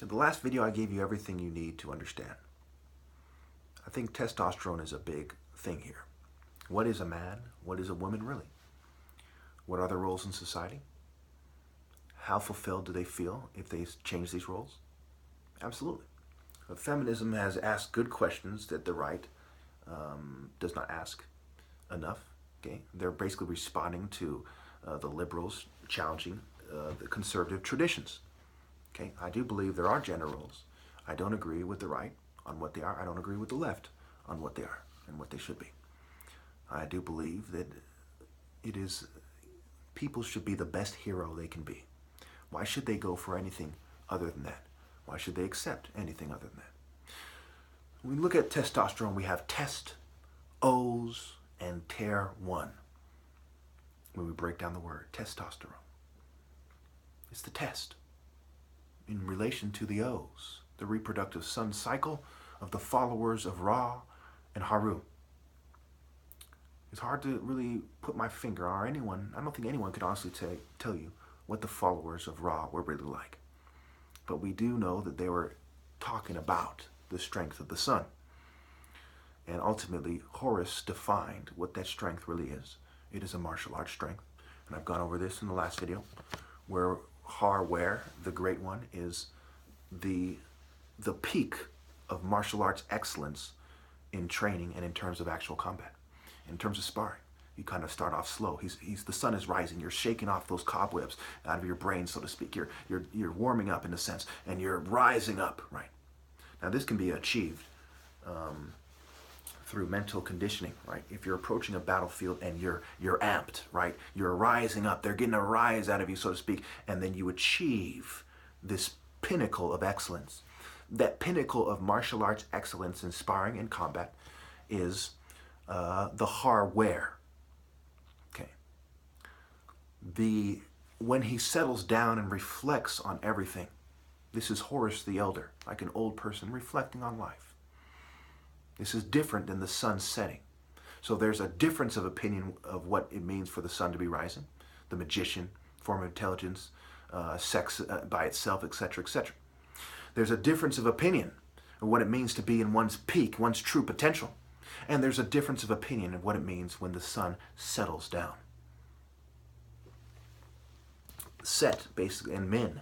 In the last video, I gave you everything you need to understand. I think testosterone is a big thing here. What is a man? What is a woman really? What are their roles in society? How fulfilled do they feel if they change these roles? Absolutely. Feminism has asked good questions that the right does not ask enough. Okay, they're basically responding to the liberals challenging the conservative traditions. Okay, I do believe there are gender roles. I don't agree with the right on what they are. I don't agree with the left on what they are and what they should be. I do believe that people should be the best hero they can be. Why should they go for anything other than that? Why should they accept anything other than that? When we look at testosterone, we have test, O's, and tear 1. When we break down the word testosterone, it's the test in relation to the O's, the reproductive sun cycle of the followers of Ra and Haru. It's hard to really put my finger on, or anyone, I don't think anyone could honestly tell you what the followers of Ra were really like. But we do know that they were talking about the strength of the sun. And ultimately, Horus defined what that strength really is. It is a martial arts strength. And I've gone over this in the last video, where Har-Wer, the Great One, is the peak of martial arts excellence in training and in terms of actual combat. In terms of sparring, you kind of start off slow. The sun is rising. You're shaking off those cobwebs out of your brain, so to speak. You're warming up in a sense, and you're rising up, right? Now this can be achieved through mental conditioning, right? If you're approaching a battlefield and you're amped, right? You're rising up. They're getting a rise out of you, so to speak, and then you achieve this pinnacle of excellence. That pinnacle of martial arts excellence in sparring and combat is the Har-Wer. Okay. When he settles down and reflects on everything, this is Horus the Elder, like an old person reflecting on life. This is different than the sun setting. So there's a difference of opinion of what it means for the sun to be rising, the magician, form of intelligence, sex by itself, etc., etc. There's a difference of opinion of what it means to be in one's peak, one's true potential. And there's a difference of opinion of what it means when the sun settles down. Set, basically, and men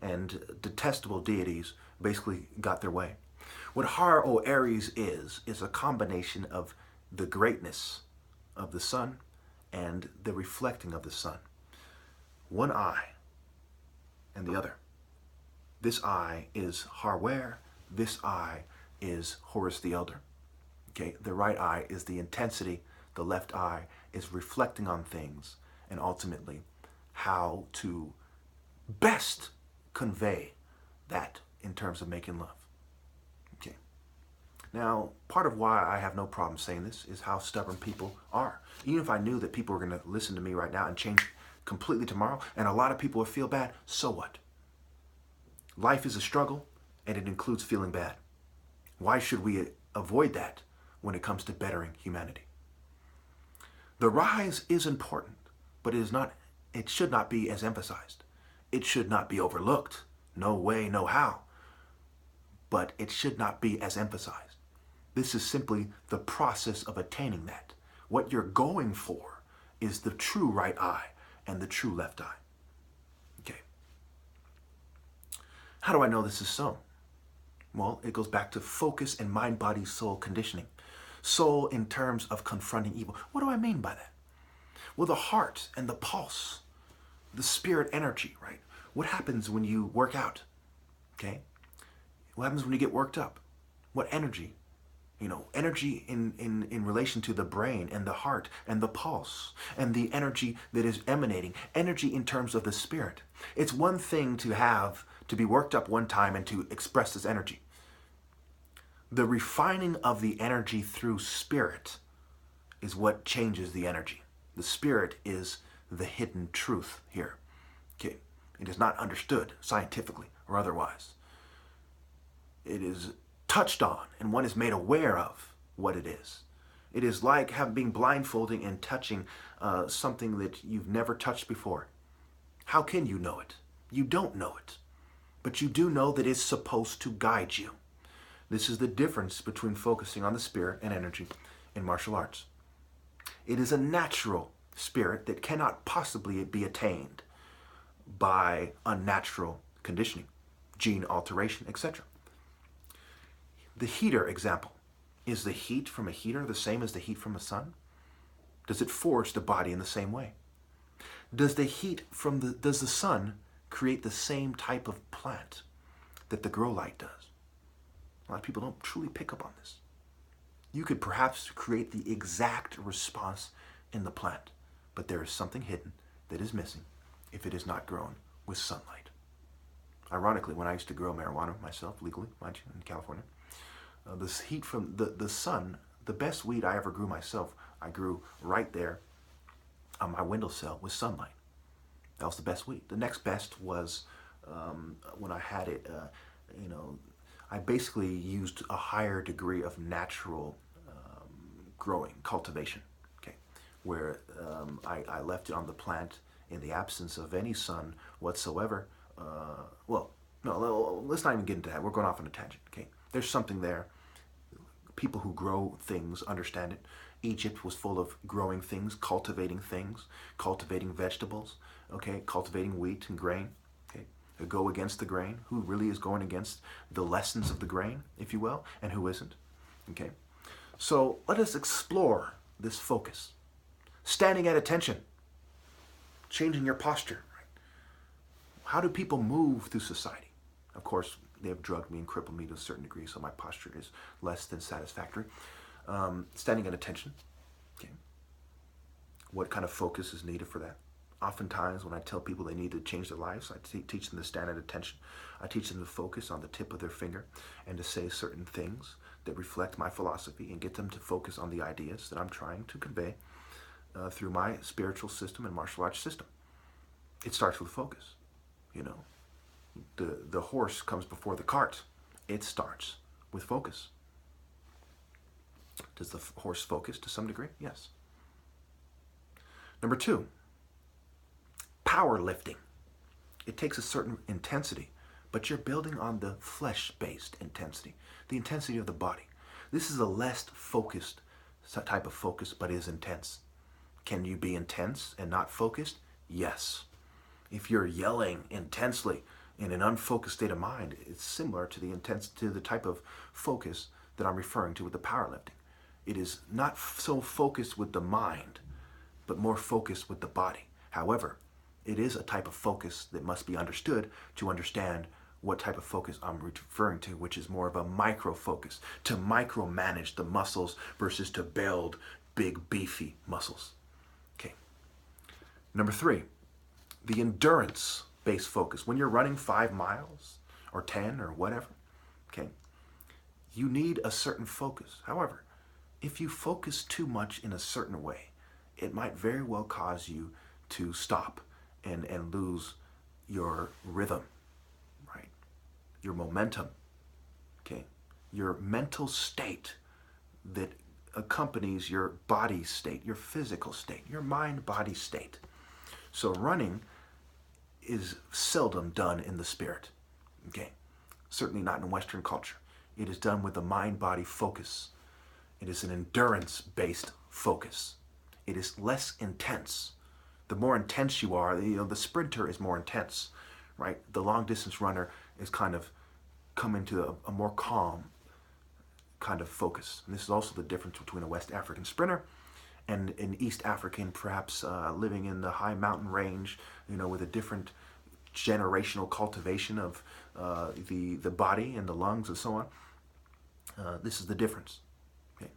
and detestable deities basically got their way. What Har-Aries is a combination of the greatness of the sun and the reflecting of the sun. One eye and the other. This eye is Har-Wer, this eye is Horus the Elder. Okay, the right eye is the intensity, the left eye is reflecting on things and ultimately how to best convey that in terms of making love. Okay. Now, part of why I have no problem saying this is how stubborn people are. Even if I knew that people were going to listen to me right now and change completely tomorrow, and a lot of people would feel bad, so what? Life is a struggle, and it includes feeling bad. Why should we avoid that when it comes to bettering humanity? The rise is important, but it should not be as emphasized. It should not be overlooked. No way, no how. But it should not be as emphasized. This is simply the process of attaining that. What you're going for is the true right eye and the true left eye. Okay. How do I know this is so? Well, it goes back to focus and mind, body, soul conditioning. Soul in terms of confronting evil. What do I mean by that? Well, the heart and the pulse, the spirit energy, right? What happens when you work out? Okay? What happens when you get worked up? What energy? You know, energy in relation to the brain and the heart and the pulse and the energy that is emanating, energy in terms of the spirit. It's one thing to be worked up one time and to express this energy. The refining of the energy through spirit is what changes the energy. The spirit is the hidden truth here. Okay. It is not understood scientifically or otherwise. It is touched on and one is made aware of what it is. It is like being blindfolded and touching something that you've never touched before. How can you know it? You don't know it. but you do know that it's supposed to guide you. This is the difference between focusing on the spirit and energy in martial arts. It is a natural spirit that cannot possibly be attained by unnatural conditioning, gene alteration, etc. The heater example. Is the heat from a heater the same as the heat from the sun? Does it forge the body in the same way? Does the sun create the same type of plant that the grow light does? A lot of people don't truly pick up on this. You could perhaps create the exact response in the plant, but there is something hidden that is missing if it is not grown with sunlight. Ironically, when I used to grow marijuana myself, legally, mind you, in California, this heat from the sun, the best weed I ever grew myself, I grew right there on my windowsill with sunlight. That was the best weed. The next best was when I had it, I basically used a higher degree of natural growing, cultivation, okay, where I left it on the plant in the absence of any sun whatsoever. Well, no, let's not even get into that. We're going off on a tangent, okay? There's something there. People who grow things understand it. Egypt was full of growing things, cultivating vegetables, okay, cultivating wheat and grain, okay. They go against the grain. Who really is going against the lessons of the grain, if you will, and who isn't, okay? So let us explore this focus. Standing at attention, changing your posture. Right? How do people move through society? Of course, they have drugged me and crippled me to a certain degree, so my posture is less than satisfactory. Standing at attention. Okay. What kind of focus is needed for that? Oftentimes, when I tell people they need to change their lives, I teach them to stand at attention. I teach them to focus on the tip of their finger and to say certain things that reflect my philosophy and get them to focus on the ideas that I'm trying to convey through my spiritual system and martial arts system. It starts with focus, you know. The horse comes before the cart. It starts with focus. Does the horse focus to some degree? Yes. Number 2, powerlifting. It takes a certain intensity, but you're building on the flesh-based intensity, the intensity of the body. This is a less focused type of focus, but is intense. Can you be intense and not focused? Yes. If you're yelling intensely in an unfocused state of mind, it's similar to the type of focus that I'm referring to with the powerlifting. It is not so focused with the mind, but more focused with the body. However, it is a type of focus that must be understood to understand what type of focus I'm referring to, which is more of a micro focus, to micromanage the muscles versus to build big, beefy muscles. Okay. Number 3, the endurance-based focus. When you're running 5 miles or 10 or whatever, okay, you need a certain focus. However, if you focus too much in a certain way, it might very well cause you to stop and lose your rhythm, right? Your momentum, okay? Your mental state that accompanies your body state, your physical state, your mind-body state. So running is seldom done in the spirit, okay? Certainly not in Western culture. It is done with a mind-body focus. It is an endurance-based focus. It is less intense. The more intense you are, the sprinter is more intense, right? The long-distance runner is kind of come into a more calm kind of focus. And this is also the difference between a West African sprinter and an East African, perhaps living in the high mountain range, with a different generational cultivation of the body and the lungs and so on. This is the difference. Okay?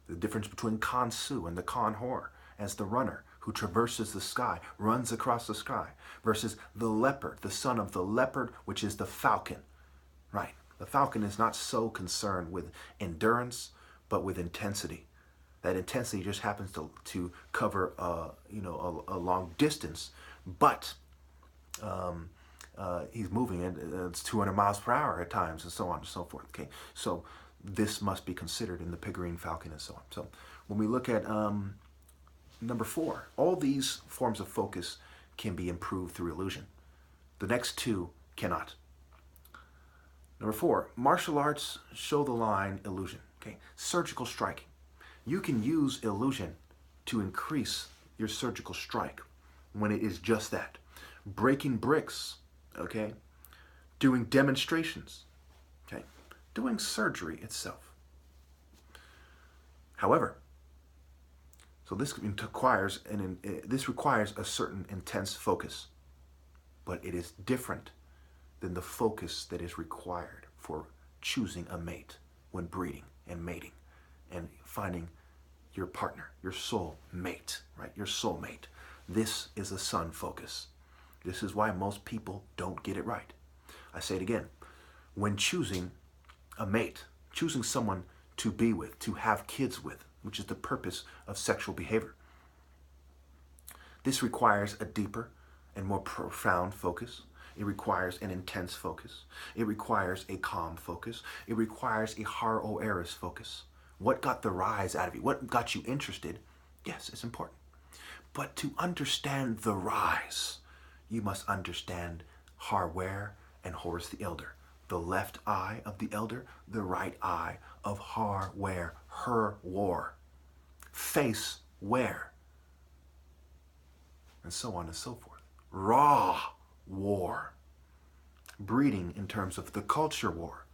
The difference between Khonsu and the Khon-Hor as the runner who traverses the sky, runs across the sky, versus the leopard, the son of the leopard, which is the falcon. Right? The falcon is not so concerned with endurance, but with intensity. That intensity just happens to cover a long distance, but he's moving it's 200 miles per hour at times, and so on and so forth. Okay, so this must be considered in the Peregrine falcon and so on. So when we look at number 4, all these forms of focus can be improved through illusion. The next 2 cannot. Number 4, martial arts show the line illusion. Okay, surgical striking. You can use illusion to increase your surgical strike when it is just that. Breaking bricks, okay? Doing demonstrations, okay? Doing surgery itself. However, so this requires a certain intense focus, but it is different than the focus that is required for choosing a mate when breeding and mating and finding your partner, your soul mate, right? Your soulmate. This is a sun focus. This is why most people don't get it right. I say it again. When choosing a mate, choosing someone to be with, to have kids with, which is the purpose of sexual behavior, this requires a deeper and more profound focus. It requires an intense focus. It requires a calm focus. It requires a har o eris focus. What got the rise out of you? What got you interested? Yes, it's important. But to understand the rise, you must understand Har Wer and Horus the Elder. The left eye of the elder, the right eye of Har Wer, her war. Face where? And so on and so forth. Ra war. Breeding in terms of the culture war.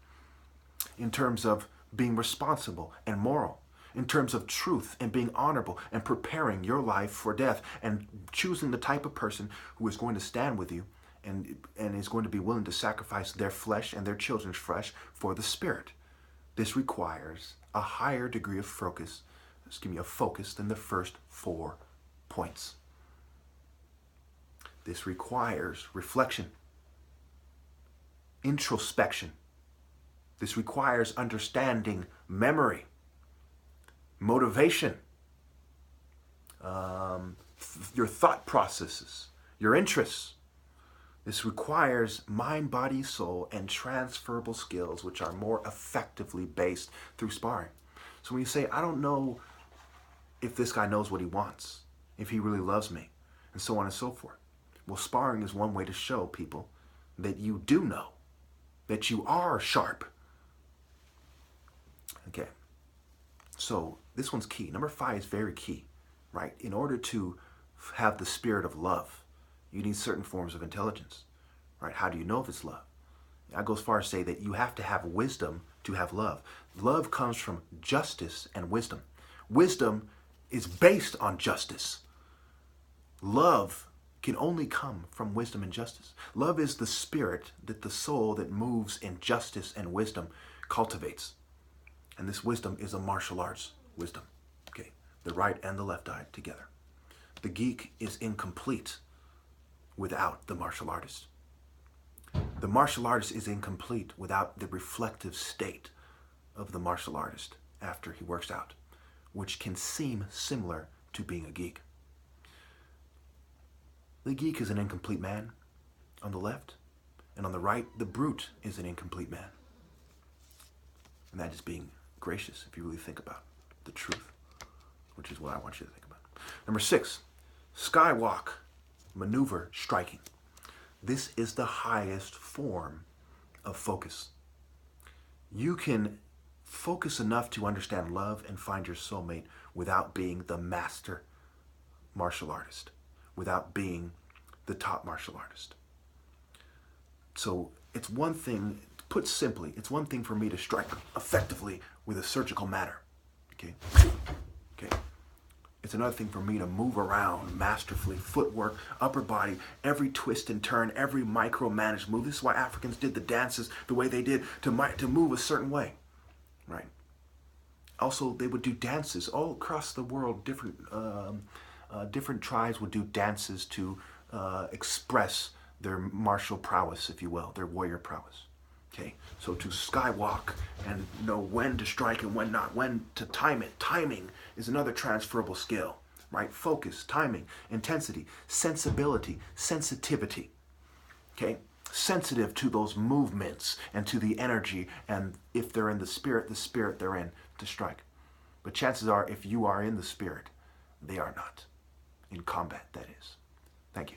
In terms of being responsible and moral. In terms of truth and being honorable and preparing your life for death and choosing the type of person who is going to stand with you and is going to be willing to sacrifice their flesh and their children's flesh for the spirit. This requires a higher degree of focus than the first 4 points. This requires reflection, introspection. This requires understanding memory, motivation, your thought processes, your interests. This requires mind, body, soul, and transferable skills, which are more effectively based through sparring. So when you say, I don't know if this guy knows what he wants, if he really loves me, and so on and so forth. Well, sparring is one way to show people that you do know, that you are sharp. Okay. So this one's key. Number 5 is very key, right? In order to have the spirit of love, you need certain forms of intelligence, right? How do you know if it's love? I go as far as say that you have to have wisdom to have love. Love comes from justice and wisdom. Wisdom is based on justice. Love can only come from wisdom and justice. Love is the spirit that the soul that moves in justice and wisdom cultivates. And this wisdom is a martial arts wisdom. Okay, the right and the left eye together. The geek is incomplete without the martial artist. The martial artist is incomplete without the reflective state of the martial artist after he works out, which can seem similar to being a geek. The geek is an incomplete man on the left, and on the right, the brute is an incomplete man. And that is being gracious if you really think about the truth, which is what I want you to think about. Number 6, skywalk maneuver striking. This is the highest form of focus. You can focus enough to understand love and find your soulmate without being the master martial artist, without being the top martial artist. So it's one thing, put simply, it's one thing for me to strike effectively with a surgical manner. Okay? It's another thing for me to move around masterfully, footwork, upper body, every twist and turn, every micromanaged move. This is why Africans did the dances the way they did, to move a certain way, right? Also, they would do dances all across the world. Different tribes would do dances to express their martial prowess, if you will, their warrior prowess. Okay, so to skywalk and know when to strike and when not, when to time it. Timing is another transferable skill, right? Focus, timing, intensity, sensibility, sensitivity. Okay, sensitive to those movements and to the energy, and if they're in the spirit they're in to strike. But chances are, if you are in the spirit, they are not. In combat, that is. Thank you.